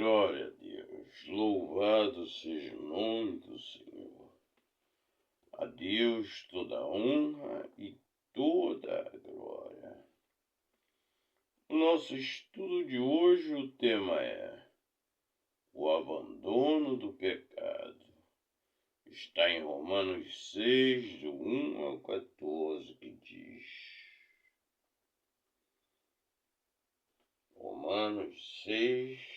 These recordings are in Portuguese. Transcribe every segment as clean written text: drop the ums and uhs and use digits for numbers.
Glória a Deus, louvado seja o nome do Senhor. A Deus toda a honra e toda a glória. No nosso estudo de hoje o tema é o abandono do pecado. Está em Romanos 6, do 1 ao 14, que diz: Romanos 6,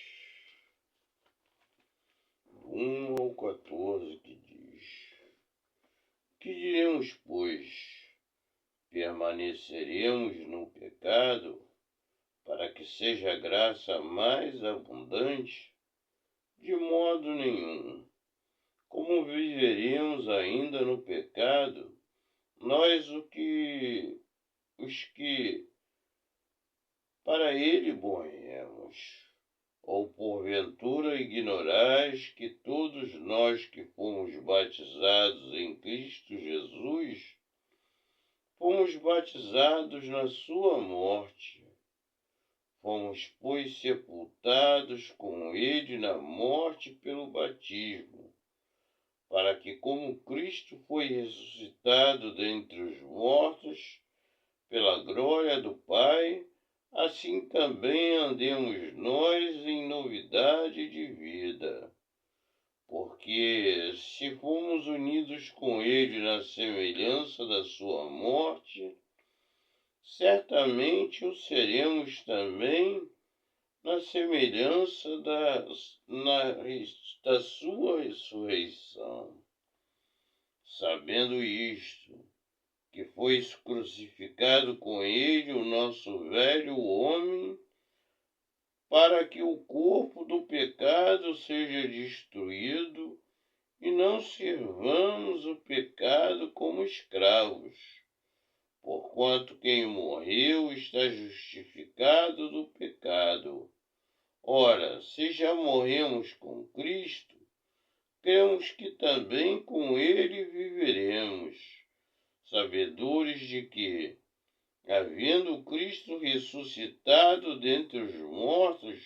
do 1 ao 14, que diz: Que diremos, pois? Permaneceremos no pecado para que seja a graça mais abundante? De modo nenhum. Como viveremos ainda no pecado, nós os que para ele morremos? Ou porventura ignorais que todos nós que fomos batizados em Cristo Jesus, fomos batizados na sua morte? Fomos, pois, sepultados com ele na morte pelo batismo, para que, como Cristo foi ressuscitado dentre os mortos pela glória do Pai, assim também andemos nós em novidade de vida. Porque se fomos unidos com ele na semelhança da sua morte, certamente o seremos também na semelhança da sua ressurreição. Sabendo isto, que foi crucificado com ele o nosso velho homem, para que o corpo do pecado seja destruído e não sirvamos o pecado como escravos. Porquanto quem morreu está justificado do pecado. Ora, se já morremos com Cristo, cremos que também com ele viveremos, sabedores de que, havendo Cristo ressuscitado dentre os mortos,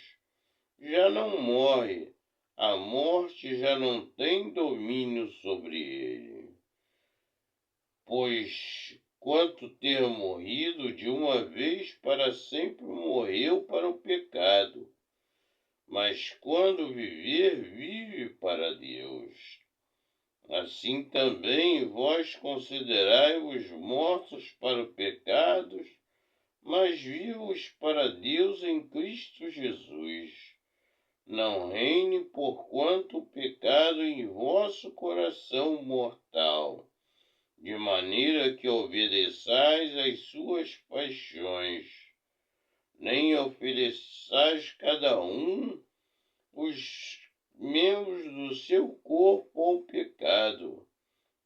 já não morre, a morte já não tem domínio sobre ele. Pois, quanto ter morrido de uma vez para sempre, morreu para o pecado, mas quando viver, vive para Deus. Assim também vós considerai-vos mortos para o pecado, mas vivos para Deus em Cristo Jesus. Não reine, porquanto o pecado em vosso coração mortal, de maneira que obedeçais às suas paixões, nem ofereçais cada um os membros do seu corpo ao pecado,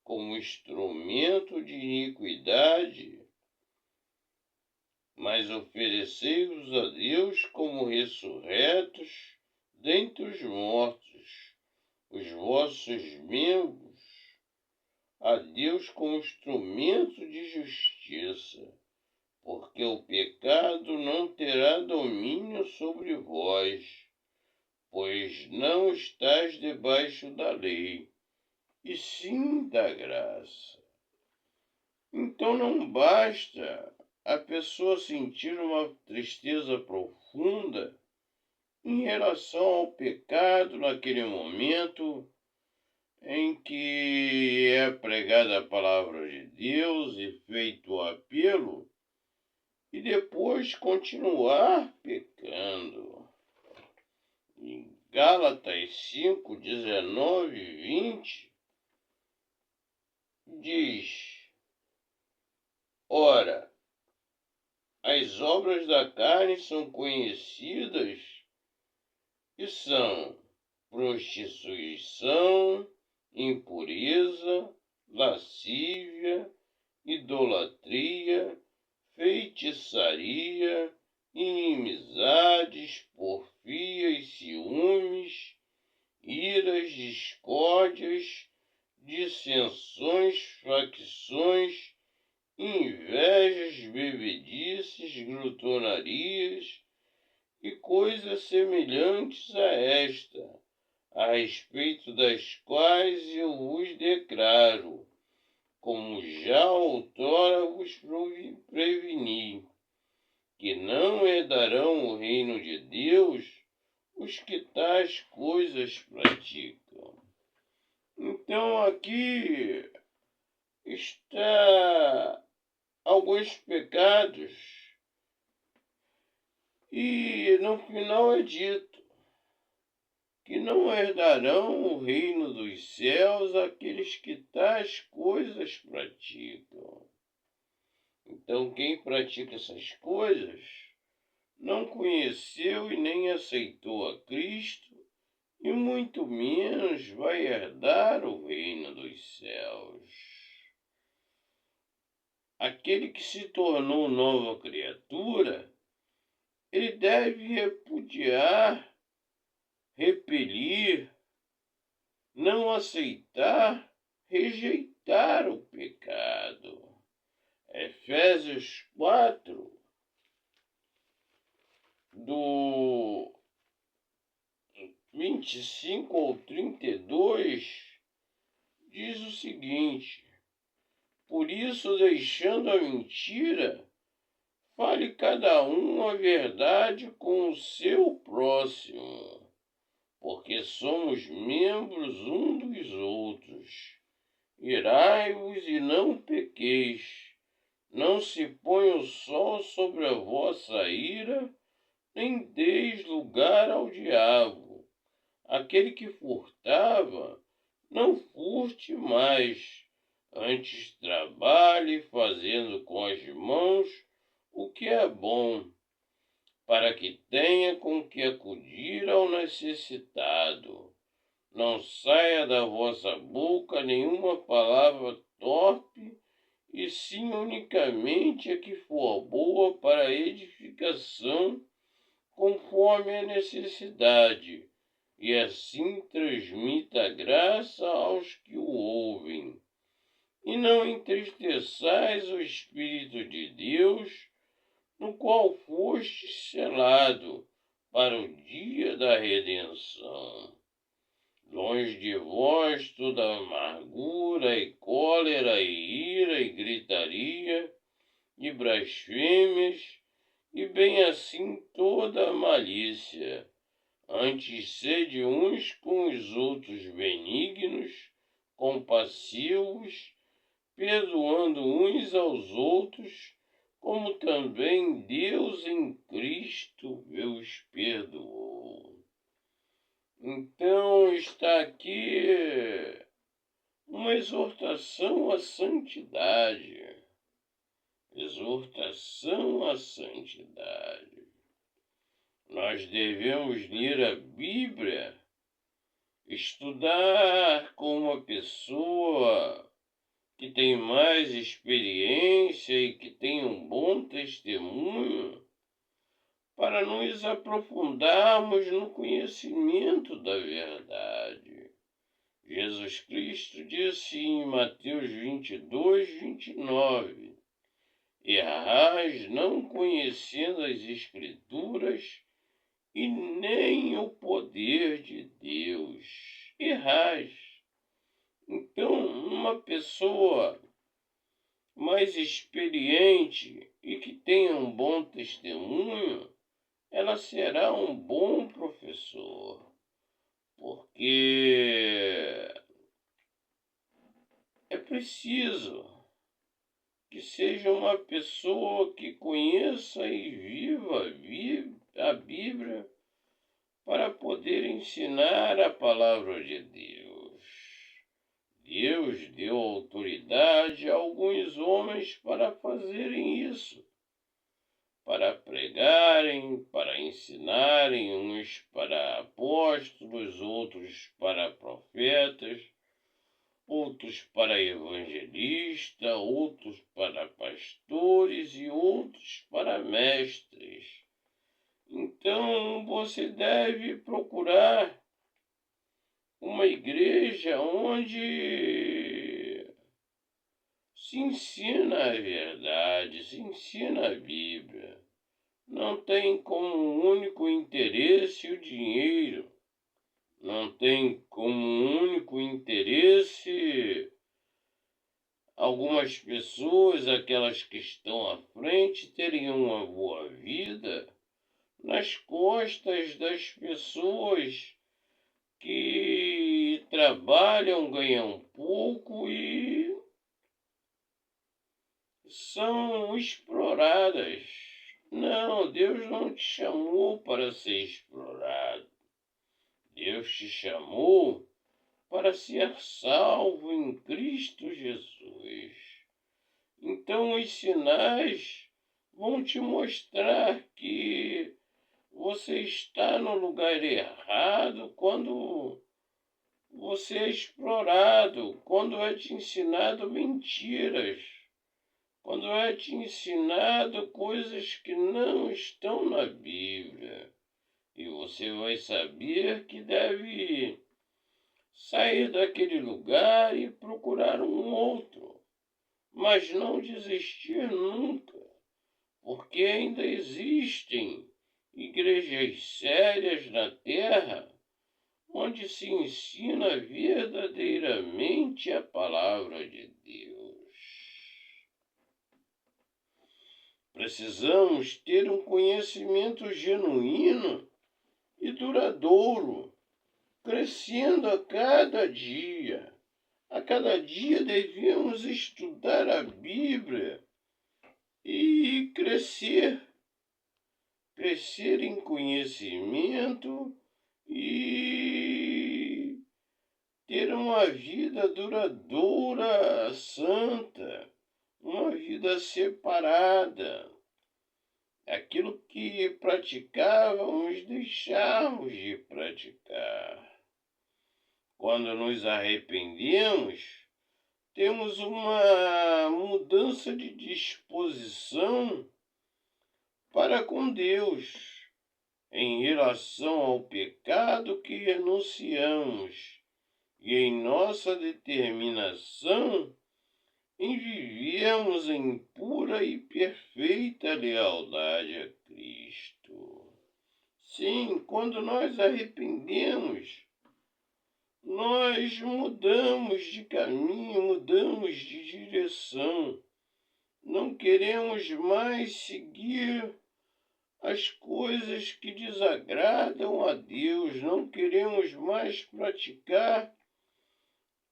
como instrumento de iniquidade, mas oferecei-vos a Deus como ressurretos dentre os mortos, os vossos membros a Deus como instrumento de justiça, porque o pecado não terá domínio sobre vós, pois não estáis debaixo da lei, e sim da graça. Então não basta a pessoa sentir uma tristeza profunda em relação ao pecado naquele momento em que é pregada a palavra de Deus e feito o apelo, e depois continuar pecando. Em Gálatas 5, 19 e 20, diz: Ora, as obras da carne são conhecidas e são prostituição, impureza, lascívia, idolatria, feitiçaria, inimizades, porfias, ciúmes, iras, discórdias, dissensões, facções, invejas, bebedices, glutonarias e coisas semelhantes a esta, a respeito das quais eu vos declaro, como já outrora vos preveni, que não herdarão o reino de Deus os que tais coisas praticam. Então aqui está alguns pecados e no final é dito que não herdarão o reino dos céus aqueles que tais coisas praticam. Então quem pratica essas coisas não conheceu e nem aceitou a Cristo, e muito menos vai herdar o reino dos céus. Aquele que se tornou nova criatura, ele deve repudiar, repelir, não aceitar, rejeitar o pecado. Efésios 4, do 25 ao 32, diz o seguinte: por isso, deixando a mentira, fale cada um a verdade com o seu próximo, porque somos membros um dos outros. Irai-vos e não pequeis. Não se ponha o sol sobre a vossa ira, nem deis lugar ao diabo. Aquele que furtava, não furte mais, antes trabalhe fazendo com as mãos o que é bom, para que tenha com que acudir ao necessitado. Não saia da vossa boca nenhuma palavra torpe, e sim unicamente a que for boa para a edificação, conforme a necessidade, e assim transmita graça aos que o ouvem. E não entristeçais o Espírito de Deus, no qual foste selado para o dia da redenção. Longe de vós toda amargura e cólera e ira e gritaria e blasfêmias, e bem assim toda malícia. Antes sede uns com os outros benignos, compassivos, perdoando uns aos outros, como também Deus em Cristo vos perdoou. Então está aqui uma exortação à santidade. Exortação à santidade. Nós devemos ler a Bíblia, estudar com uma pessoa que tem mais experiência e que tem um bom testemunho, para nos aprofundarmos no conhecimento da verdade. Jesus Cristo disse em Mateus 22, 29, errais não conhecendo as Escrituras e nem o poder de Deus. Errais. Então, uma pessoa mais experiente e que tenha um bom testemunho, ela será um bom professor, porque é preciso que seja uma pessoa que conheça e viva a Bíblia para poder ensinar a palavra de Deus. Deus deu autoridade a alguns homens para fazerem isso, para pregarem, para ensinarem, uns para apóstolos, outros para profetas, outros para evangelistas, outros para pastores e outros para mestres. Então você deve procurar uma igreja onde se ensina a verdade, se ensina a Bíblia. não tem como único interesse o dinheiro, não tem como único interesse algumas pessoas, aquelas que estão à frente, terem uma boa vida nas costas das pessoas que trabalham, ganham pouco e são exploradas. Não, Deus não te chamou para ser explorado. Deus te chamou para ser salvo em Cristo Jesus. Então os sinais vão te mostrar que você está no lugar errado quando você é explorado, quando é te ensinado mentiras, quando é te ensinado coisas que não estão na Bíblia. E você vai saber que deve sair daquele lugar e procurar um outro, mas não desistir nunca, porque ainda existem igrejas sérias na terra onde se ensina verdadeiramente a palavra de Deus. Precisamos ter um conhecimento genuíno e duradouro, crescendo a cada dia. A cada dia devemos estudar a Bíblia e crescer em conhecimento e ter uma vida duradoura, santa, uma vida separada. Aquilo que praticávamos, deixarmos de praticar. Quando nos arrependemos, temos uma mudança de disposição para com Deus em relação ao pecado que renunciamos e em nossa determinação em vivermos em pura e perfeita lealdade a Cristo. Sim, quando nós arrependemos, nós mudamos de caminho, mudamos de direção. Não queremos mais seguir as coisas que desagradam a Deus. Não queremos mais praticar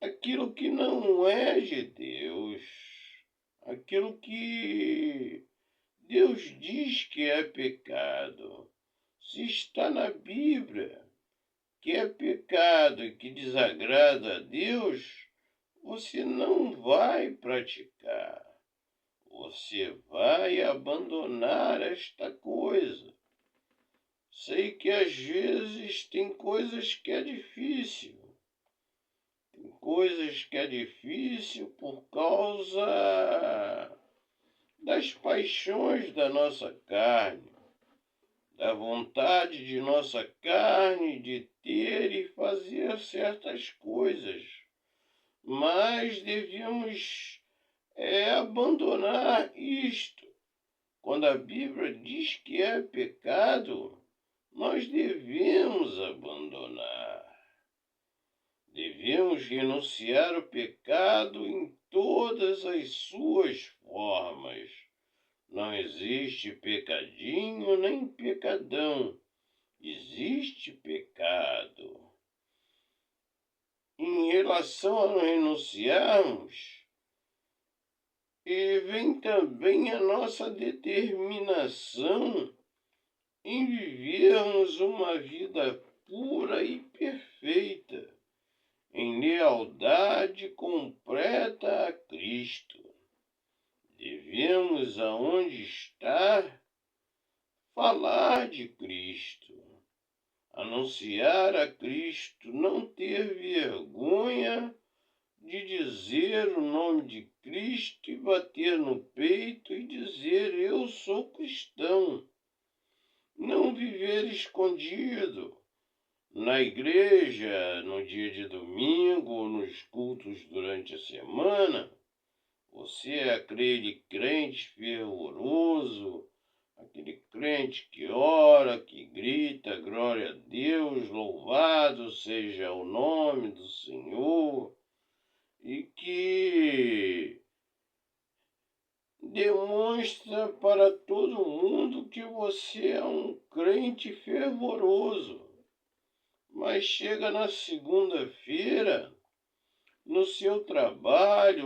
aquilo que não é de Deus. Aquilo que Deus diz que é pecado. Se está na Bíblia que é pecado e que desagrada a Deus, você não vai praticar. Você vai abandonar esta coisa. Sei que às vezes tem coisas que é difícil. Tem coisas que é difícil por causa das paixões da nossa carne, da vontade de nossa carne de ter e fazer certas coisas. Mas devemos abandonar isto. Quando a Bíblia diz que é pecado, nós devemos abandonar. Devemos renunciar ao pecado em todas as suas formas. Não existe pecadinho nem pecadão. Existe pecado. Em relação a renunciarmos, e vem também a nossa determinação em vivermos uma vida pura e perfeita, em lealdade completa a Cristo. Devemos, aonde estar, falar de Cristo, anunciar a Cristo, não ter vergonha de dizer o nome de Cristo e bater no peito e dizer: eu sou cristão. Não viver escondido na igreja, no dia de domingo, ou nos cultos durante a semana. Você é aquele crente fervoroso, aquele crente que ora, que grita, glória a Deus, louvado seja o nome do Senhor, e que demonstra para todo mundo que você é um crente fervoroso, mas chega na segunda-feira, no seu trabalho,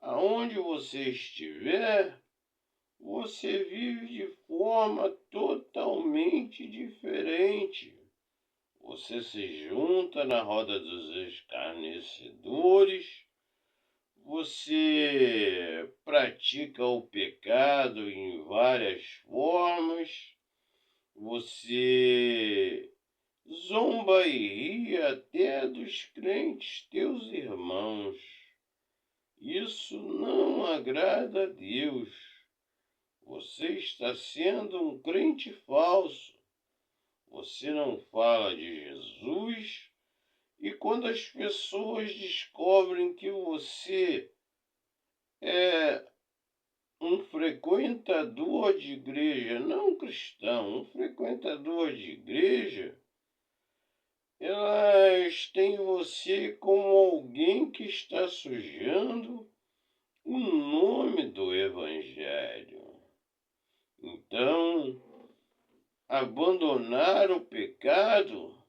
aonde você estiver, você vive de forma totalmente diferente. Você se junta na roda dos escarnecedores, você pratica o pecado em várias formas, você zomba e ri até dos crentes, teus irmãos. Isso não agrada a Deus. Você está sendo um crente falso. Você não fala de Jesus. E quando as pessoas descobrem que você é um frequentador de igreja, não cristão, um frequentador de igreja, elas têm você como alguém que está sujando o nome do Evangelho. Então, abandonar o pecado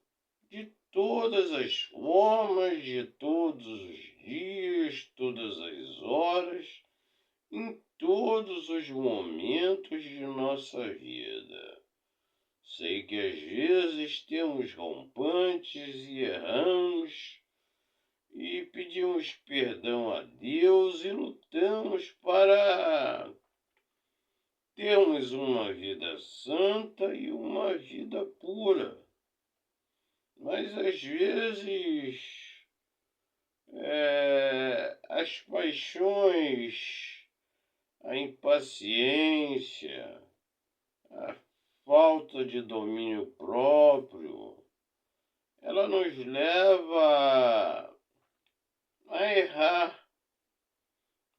de todas as formas, de todos os dias, todas as horas, em todos os momentos de nossa vida. Sei que às vezes temos rompantes e erramos e pedimos perdão a Deus e lutamos para termos uma vida santa e uma vida pura. Mas às vezes as paixões, a impaciência, a falta de domínio próprio, ela nos leva a errar.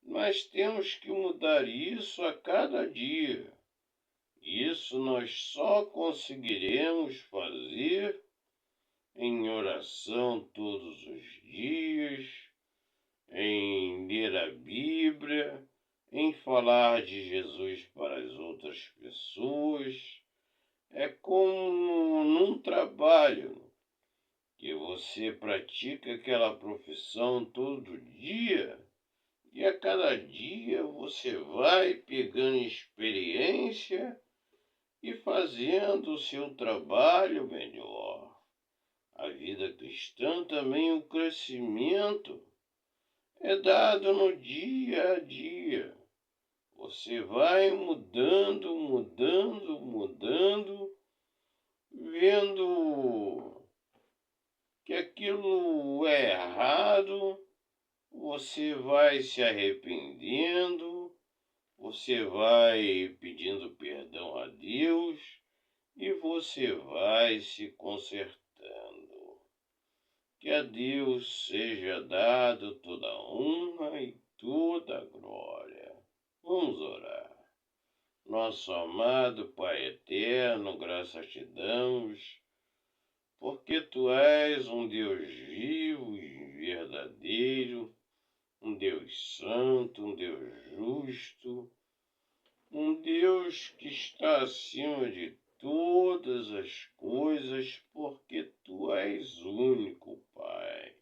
Mas temos que mudar isso a cada dia. Isso nós só conseguiremos fazer em oração todos os dias, em ler a Bíblia, em falar de Jesus para as outras pessoas. É como num trabalho que você pratica aquela profissão todo dia e a cada dia você vai pegando experiência e fazendo o seu trabalho melhor. A vida cristã também, o crescimento é dado no dia a dia. Você vai mudando, vendo que aquilo é errado, você vai se arrependendo, você vai pedindo perdão a Deus e você vai se consertando. Que a Deus seja dado toda a honra e toda a glória. Vamos orar. Nosso amado Pai eterno, graças te damos, porque Tu és um Deus vivo e verdadeiro, um Deus santo, um Deus justo, um Deus que está acima de todas as coisas, porque Tu és único, Pai.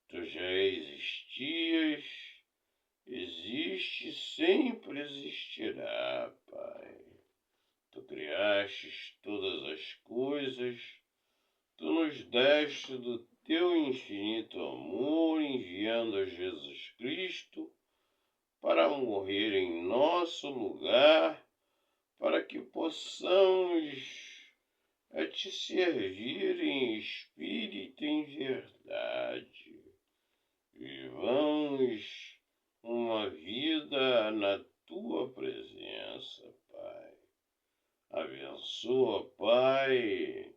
Tu já existias, existe, sempre existirá, Pai. Tu criastes todas as coisas, Tu nos deste do Teu infinito amor, enviando a Jesus Cristo para morrer em nosso lugar, para que possamos Te servir em espírito e em verdade. Vivamos uma vida na Tua presença, Pai. Abençoa, Pai,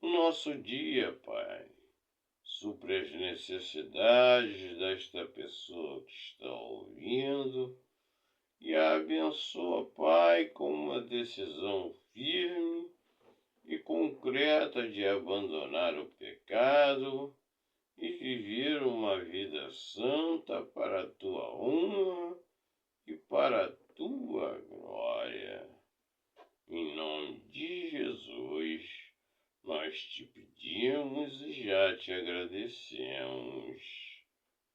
o nosso dia, Pai. Supre as necessidades desta pessoa que está ouvindo, e a abençoa, Pai, com uma decisão firme e concreta de abandonar o pecado e viver uma vida santa para a tua honra e para a tua glória. Em nome de Jesus, nós te pedimos e já te agradecemos.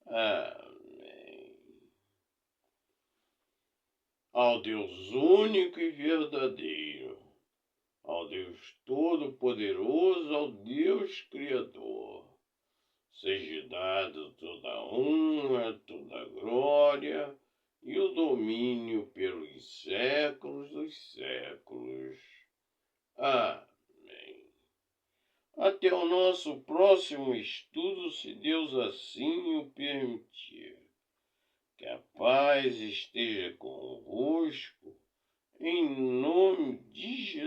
Amém. Ao Deus único e verdadeiro, ao Deus Todo-Poderoso, ao Deus Criador, seja dado toda a honra, toda a glória e o domínio pelos séculos dos séculos. Amém. Até o nosso próximo estudo, se Deus assim o permitir. Que a paz esteja convosco, em nome de Jesus.